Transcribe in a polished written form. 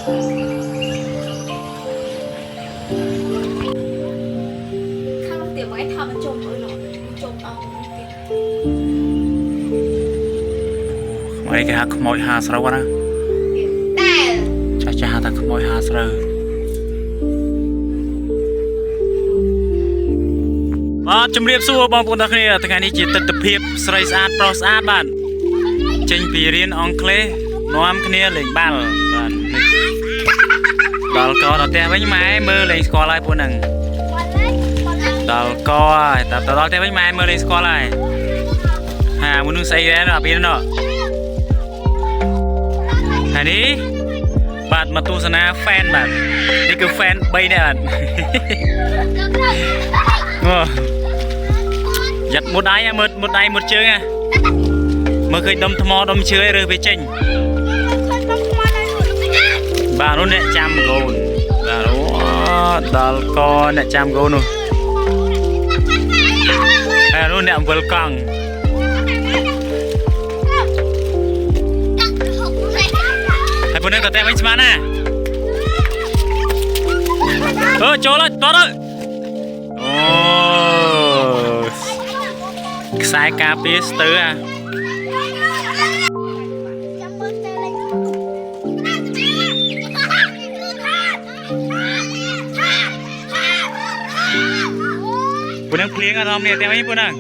không tiểu mà cái thằngมันจมเนาะจมเอาไอ้แกขโมยหาสระวะนะแต่จะหาทางขโมยหาสระจุ่มเรียบสู้บางปนตะเคียนทั้งนี้จิตตะเพียบสไลส์อาร์ตโปรสอาร์ตบ้านเจนปีเรียนอังกฤษน้อมเคียนเหล่งบ้านบ้านดอลก็ต่อแต่ไว้ไม้มือเหล่งสกอร์ไลน์ปนหนึ่งดอลก็แต่ต่อแต่ไว้ไม้มือเหล่งสกอร์ไลน์มุนใส่แล้วนะพี่น้องอันนี้บัตรมาตูสนาแฟนบัตรนี่คือแฟนใบเนี่ยยัดหมดไอ้หมดไอ้หมดเชื้อไงเมื่อเคยดมทมอดมเชื้อเลยไปเจงบารุเนี่ยจำโกนบารุดอลกอเนี่ยจำโกนูบารุเนี่ยเวลกังไอ้พวกนั้นก็แต่ไม่สมานะโจละต่อเลยโอ้สายกาปิสเตอร์พวกนั้นเพลียงอะทอมเนี่ยแต่ไม่พวกนั้น